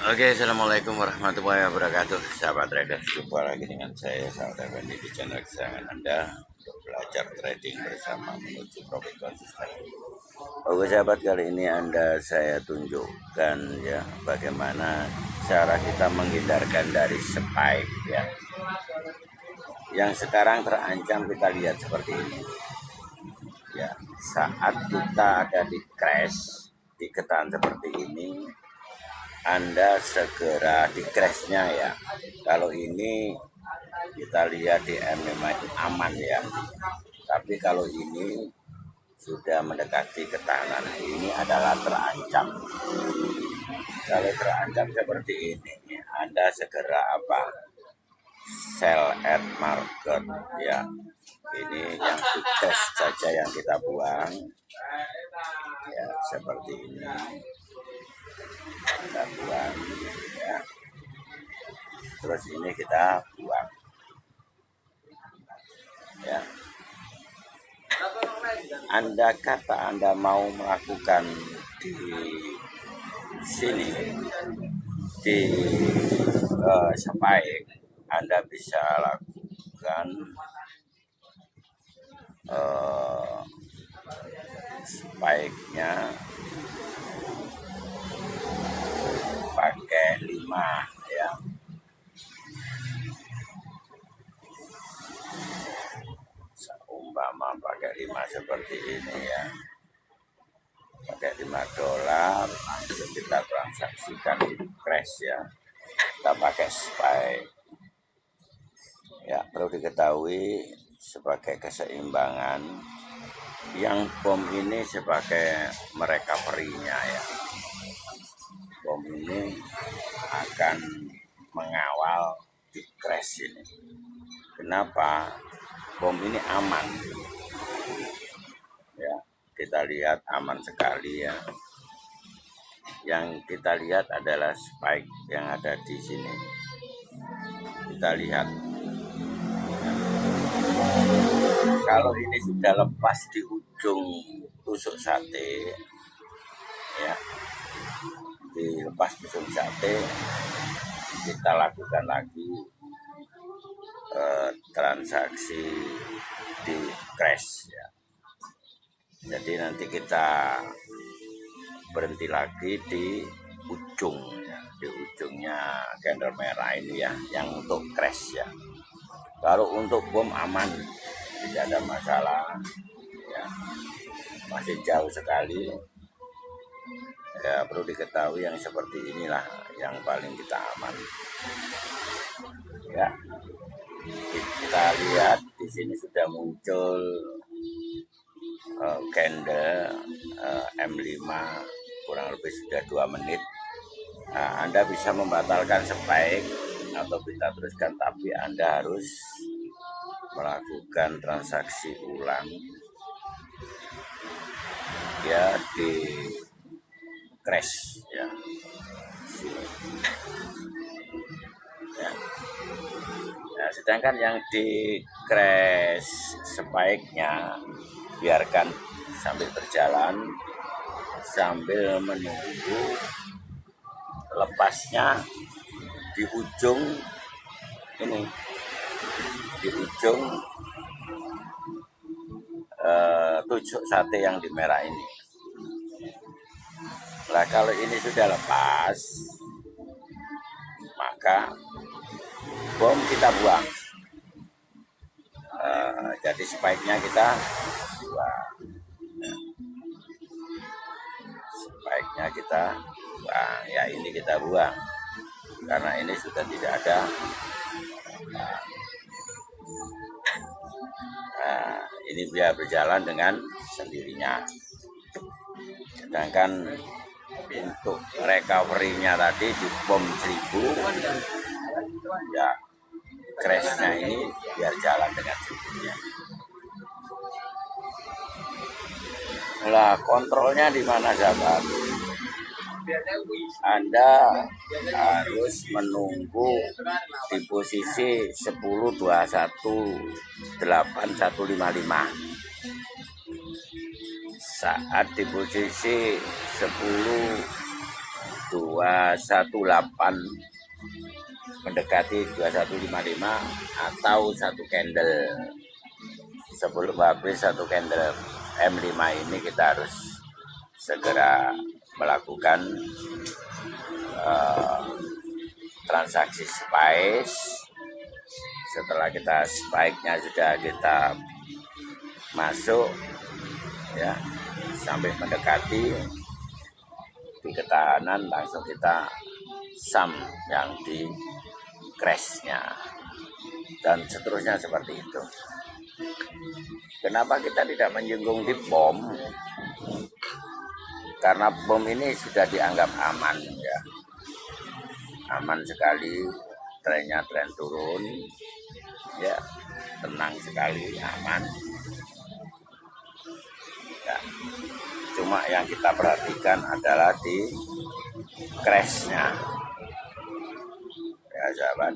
Oke, assalamualaikum warahmatullahi wabarakatuh. Sahabat trader, jumpa lagi dengan saya, sahabat Effendi, di channel kesayangan Anda untuk belajar trading bersama menuju profit konsisten. Oke sahabat, kali ini saya tunjukkan ya bagaimana cara kita menghindarkan dari spike ya. Yang sekarang terancam kita lihat seperti ini. Ya, saat kita ada di crash, diketahui seperti ini, Anda segera di crashnya ya. Kalau ini kita lihat di M5 itu aman ya. Tapi kalau ini sudah mendekati ketahanan, ini adalah terancam. Kalau terancam seperti ini, Anda segera sell at market ya. Ini yang sukses saja yang kita buang ya, seperti ini kita buang ya, terus ini kita buang ya. Anda kata Anda mau melakukan di sini di spike, Anda bisa lakukan spike-nya pakai 5 ya. Umpama pakai 5 seperti ini ya, pakai $5 langsung kita transaksikan di crash ya. Kita pakai spike ya. Perlu diketahui sebagai keseimbangan, yang bom ini sebagai recovery-nya ya. Bom ini akan mengawal di crash ini. Kenapa? Bom ini aman ya, kita lihat aman sekali ya. Yang kita lihat adalah spike yang ada di sini. Kita lihat kalau ini sudah lepas di ujung tusuk sate ya, dilepas tusuk sate, kita lakukan lagi transaksi di crash ya. Jadi nanti kita berhenti lagi di ujung ya, di ujungnya candle merah ini ya, yang untuk crash ya. Kalau untuk bom aman, tidak ada masalah ya, masih jauh sekali ya. Perlu diketahui yang seperti inilah yang paling kita aman ya. Kita lihat di sini sudah muncul candle M5 kurang lebih sudah 2 menit. Nah, Anda bisa membatalkan spike atau kita teruskan, tapi Anda harus melakukan transaksi ulang ya di crash ya. Nah, sedangkan yang di crash spike-nya biarkan sambil berjalan, sambil menunggu lepasnya di ujung ini, di ujung tusuk sate yang di merah ini. Nah, kalau ini sudah lepas, maka bom kita buang. Jadi spike-nya kita buang. Spike-nya kita buang. Ya, ini kita buang. Karena ini sudah tidak ada. Nah, ini biar berjalan dengan sendirinya. Sedangkan untuk recovery-nya tadi di bom 1000 ya, crash-nya ini biar jalan dengan sendirinya. Nah, kontrolnya di mana sahabat? Anda harus menunggu di posisi 10.21.8155. Saat di posisi 10.21.8155 218 mendekati 2155 atau satu candle. Sebelum habis satu candle M5 ini kita harus segera melakukan transaksi spike. Setelah kita spike-nya sudah kita masuk ya sampai mendekati di ketahanan, langsung kita sum yang di crash-nya dan seterusnya seperti itu. Kenapa kita tidak menyinggung di bom? Karena bom ini sudah dianggap aman ya, aman sekali, trennya tren turun ya, tenang sekali, aman ya. Cuma yang kita perhatikan adalah di crash-nya ya sahabat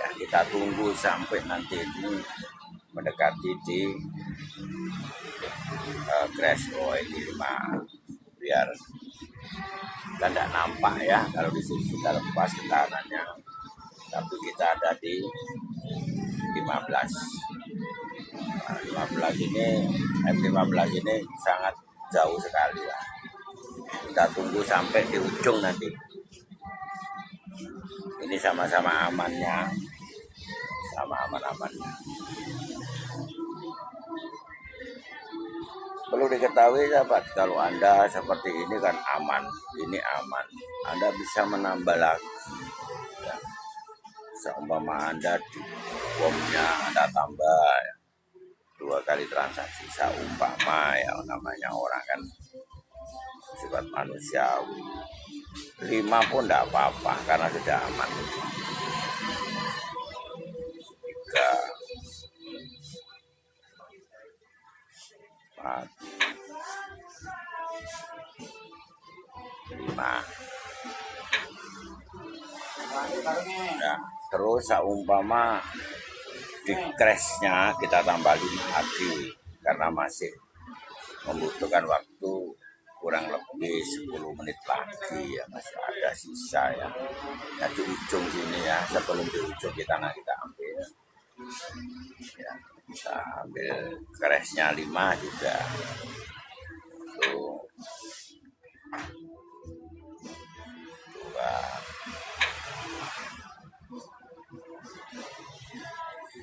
ya. Kita tunggu sampai nanti ini mendekati di crash ini 5 biar kita tidak nampak ya kalau di sini sudah lepas ketahanannya, tapi kita ada di 15. Nah, 15 ini M15 ini sangat jauh sekali lah. Kita tunggu sampai di ujung nanti. Ini sama-sama amannya, sama aman-amannya. Perlu diketahui sahabat, kalau Anda seperti ini kan aman, ini aman. Anda bisa menambah lagi. Ya. Seumpama Anda di bomnya Anda tambah ya, 2 kali transaksi. Seumpama ya, namanya orang kan sifat manusiawi. 5 pun tidak apa-apa karena sudah aman. 3, 4, 5. Nah, terus seumpama di crash-nya kita tambah 5 lagi karena masih membutuhkan waktu kurang lebih 10 menit lagi ya, masih ada sisa ya. Nah, di ujung sini ya, sebelum di ujung kita ambil ya, kita ambil crash-nya 5 juga. Tuh. 2,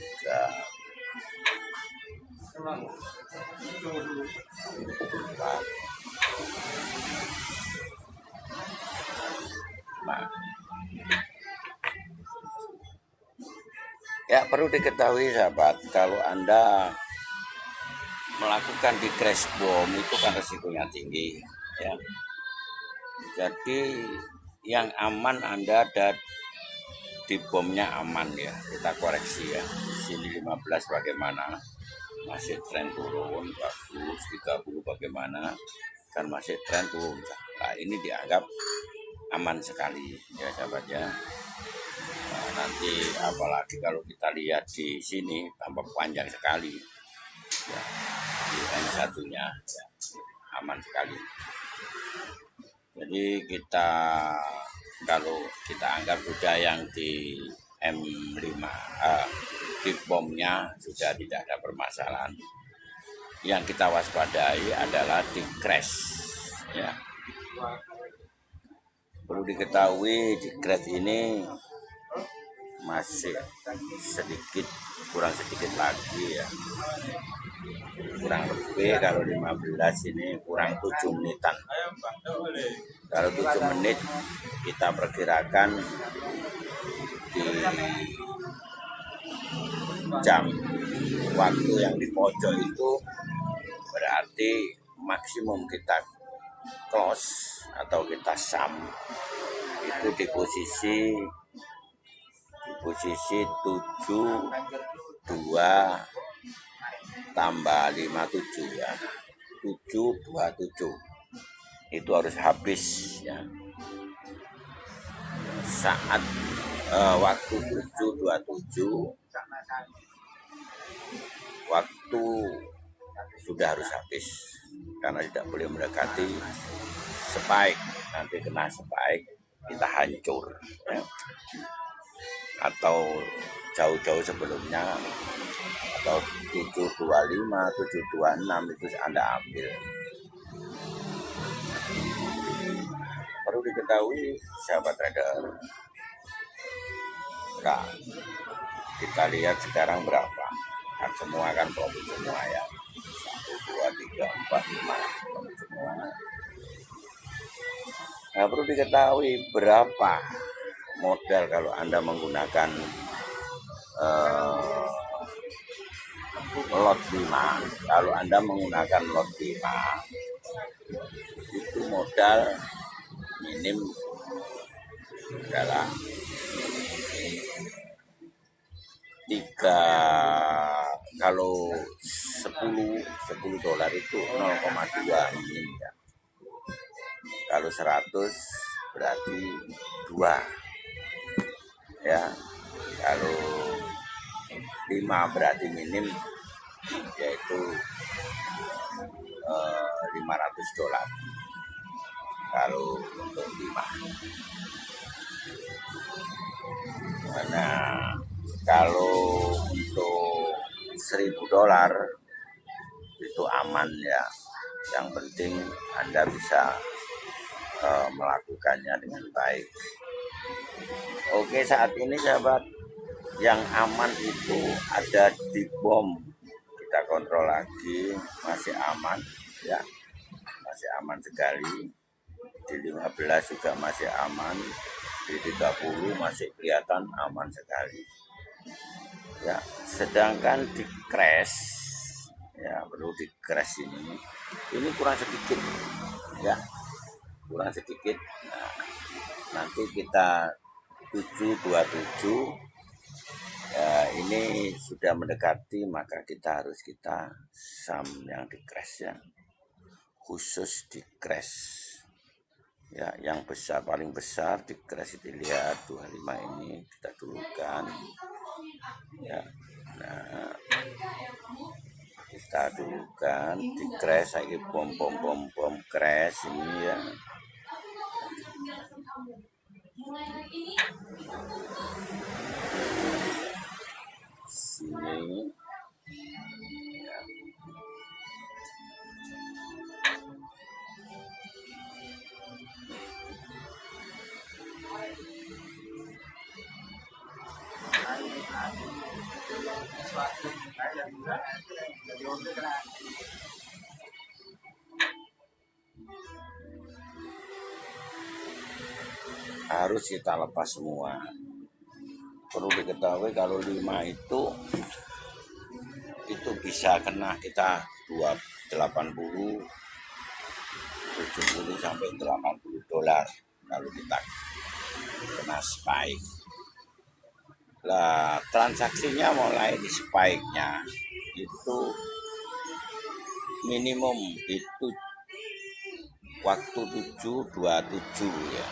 3, 4, 5. Ya, perlu diketahui sahabat, kalau Anda melakukan di crash bom itu kan resikonya tinggi ya. Jadi yang aman Anda ada di bomnya aman ya. Kita koreksi ya. Sini 15 bagaimana? Masih tren turun, bagus. 30 bagaimana? Kan masih tren turun. Nah, ini dianggap aman sekali ya sahabat ya. Nah, nanti apalagi kalau kita lihat di sini tambah panjang sekali ya, di N1-nya ya, aman sekali. Jadi kita kalau kita anggap sudah yang di M5 di bomnya sudah tidak ada permasalahan. Yang kita waspadai adalah di crash ya. Perlu diketahui di crash ini masih kurang sedikit lagi ya, kurang lebih kalau 15 ini kurang 7 menitan. Kalau 7 menit kita perkirakan di jam waktu yang di pojok itu berarti maksimum kita close atau kita sum itu di posisi 7, 2 tambah 5, 7 ya, 7, 2, 7 itu harus habis ya. Saat waktu 7.27 waktu sudah harus habis karena tidak boleh mendekati spike. nanti kena spike kita hancur ya. Atau jauh-jauh sebelumnya atau 725, 726 itu Anda ambil. Perlu diketahui sahabat trader, nah, kita lihat sekarang berapa, kan semua kan profit semua ya, 1, 2, 3, 4, 5 profit semua. Nah, perlu diketahui berapa modal kalau Anda menggunakan lot 5. Kalau Anda menggunakan lot 5 itu modal minim adalah 3, kalau 10 dolar itu 0,2 minim ya. Kalau 100 berarti 2 ya. Kalau 5 berarti minim, yaitu 500 dolar kalau untuk 5. Nah, kalau untuk 1000 dolar itu aman ya. Yang penting Anda bisa melakukannya dengan baik. Oke, saat ini sahabat, yang aman itu ada di bom. Kita kontrol lagi, masih aman ya, masih aman sekali. Di 15 juga masih aman, di 30 masih kelihatan aman sekali ya. Sedangkan di crash ya, perlu di crash ini kurang sedikit ya, kurang sedikit. Nah, nanti kita 727 ya, ini sudah mendekati, maka kita harus saham yang di crash ya, khusus di crash ya, yang besar, paling besar di crash itu, lihat 25 ini kita dulukan ya. Nah, kita dulukan di crash lagi, bom crash ini ya. Sini ya. Harus kita lepas semua. Perlu diketahui kalau 5 itu bisa kena kita 80, 70 sampai 80 dolar kalau kita kena spike. Lah, transaksinya mulai di spike-nya itu minimum itu waktu 7.27 ya.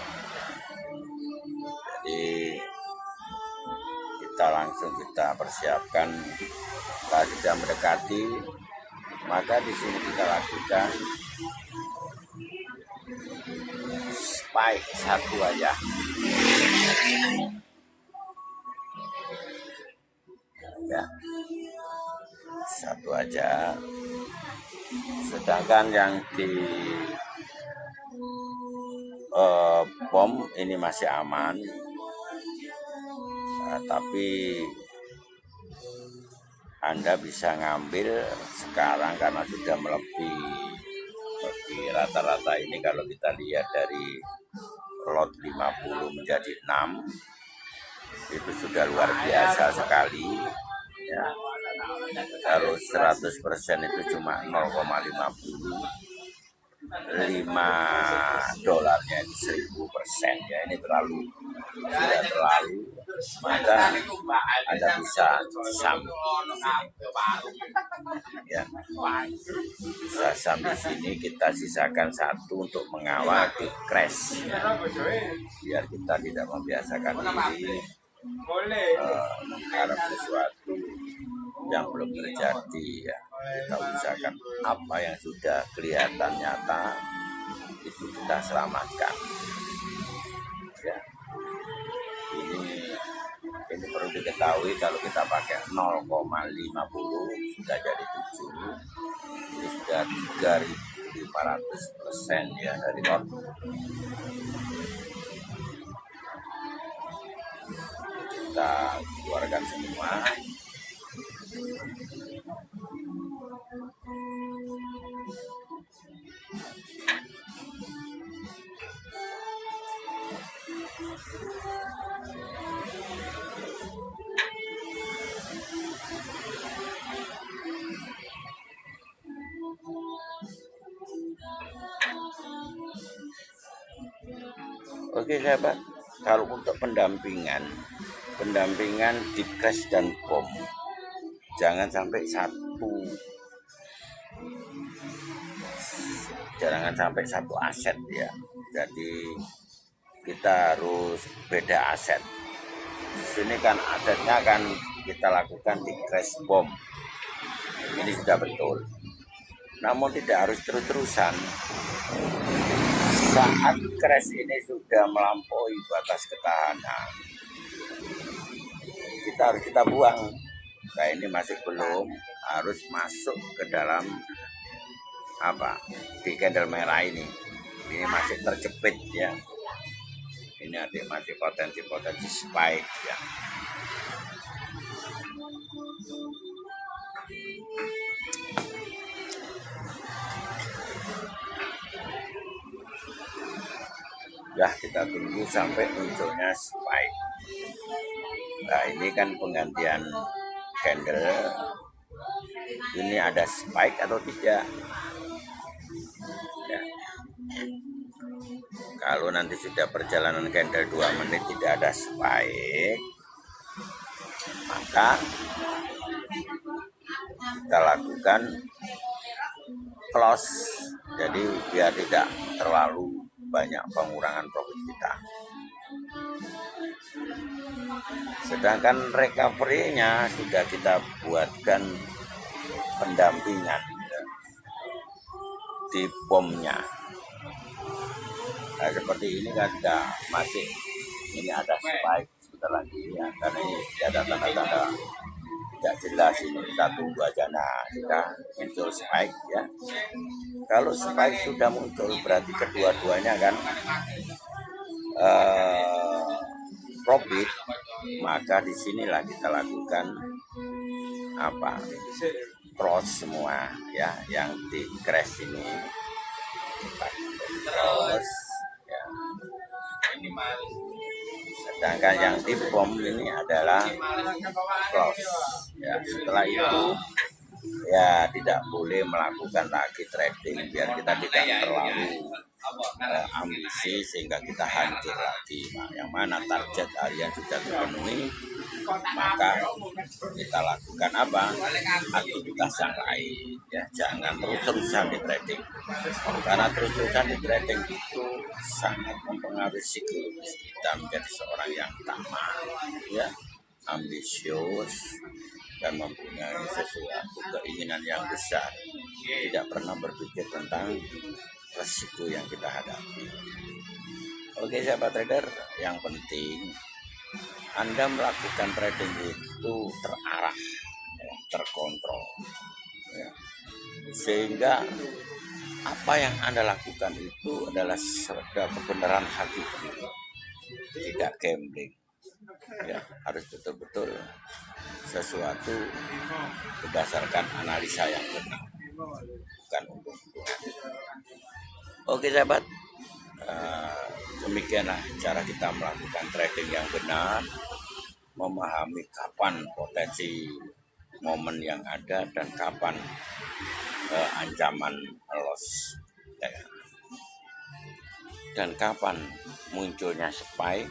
Jadi kita persiapkan, kalau sudah mendekati, maka di sini kita lakukan spike 1 aja ya, 1 aja. Sedangkan yang di bom ini masih aman, tapi Anda bisa ngambil sekarang karena sudah melebihi rata-rata ini. Kalau kita lihat dari lot 50 menjadi 6 itu sudah luar biasa sekali ya. Kalau 100% itu cuma 0,50, 5 dolarnya itu 1000% ya, ini sudah terlalu. Maka Anda bisa saham ya, bisa saham di sini, kita sisakan 1 untuk mengawal di crash ya. Biar kita tidak membiasakan diri mengharap sesuatu yang belum terjadi ya. Kita usahakan apa yang sudah kelihatan nyata itu kita selamatkan. Ya, ini perlu diketahui, kalau kita pakai 0,50 sudah jadi 7, ini sudah 3.500% ya dari lot. Kita keluarkan semua. Oke sahabat, kalau untuk pendampingan di crash dan bom, jangan sampai satu aset ya. Jadi kita harus beda aset. Di sini kan asetnya kan kita lakukan di crash bom. Ini sudah betul. Namun tidak harus terus-terusan. Saat crash ini sudah melampaui batas ketahanan, kita buang. Nah, ini masih belum, harus masuk ke dalam di candle merah ini masih terjepit ya. Ini ada masih potensi spike ya. Ya, kita tunggu sampai munculnya spike. Nah, ini kan penggantian candle. Ini ada spike atau tidak? Ya. Kalau nanti sudah perjalanan candle 2 menit tidak ada spike, maka kita lakukan close. Jadi biar tidak terlalu banyak pengurangan profit kita. Sedangkan recovery-nya sudah kita buatkan pendampingan di bomnya. Nah, seperti ini kan ini ada spike sebentar lagi ya, karena ini ada tanda-tanda tidak jelas, ini kita tunggu aja. Nah, kita muncul spike ya. Kalau spike sudah muncul berarti kedua-duanya kan profit, maka disinilah kita lakukan cross semua ya, yang di crash ini kita cross ya. Sedangkan yang di bom ini adalah close ya. Setelah itu ya tidak boleh melakukan lagi trading, biar kita tidak terlalu ambisi sehingga kita hancur lagi. Yang mana target harian sudah terpenuhi, maka kita lakukan aktivitas yang lain ya. Jangan terus-terusan di trading, karena terus-terusan di trading itu sangat mempengaruhi psikologis kita menjadi seorang yang tamak ya, ambisius, dan mempunyai sesuatu keinginan yang besar, tidak pernah berpikir tentang resiko yang kita hadapi. Oke sahabat trader, yang penting Anda melakukan trading itu terarah ya, terkontrol ya. Sehingga apa yang Anda lakukan itu adalah kebenaran hakiki, tidak gambling ya. Harus betul-betul sesuatu berdasarkan analisa yang benar, bukan untung-untungan. Oke sahabat, demikianlah cara kita melakukan trading yang benar, memahami kapan potensi momen yang ada dan kapan ancaman loss ya, dan kapan munculnya spike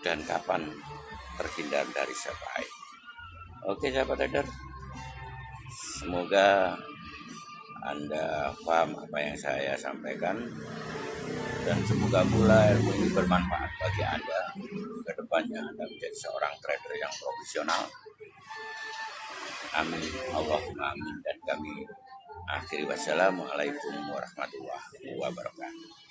dan kapan terhindar dari spike. Oke sahabat trader, semoga Anda paham apa yang saya sampaikan, dan semoga pula ilmu ini bermanfaat bagi Anda ke depannya, Anda menjadi seorang trader yang profesional. Amin, Allahumma amin. Dan kami akhiri, wassalamualaikum warahmatullahi wabarakatuh.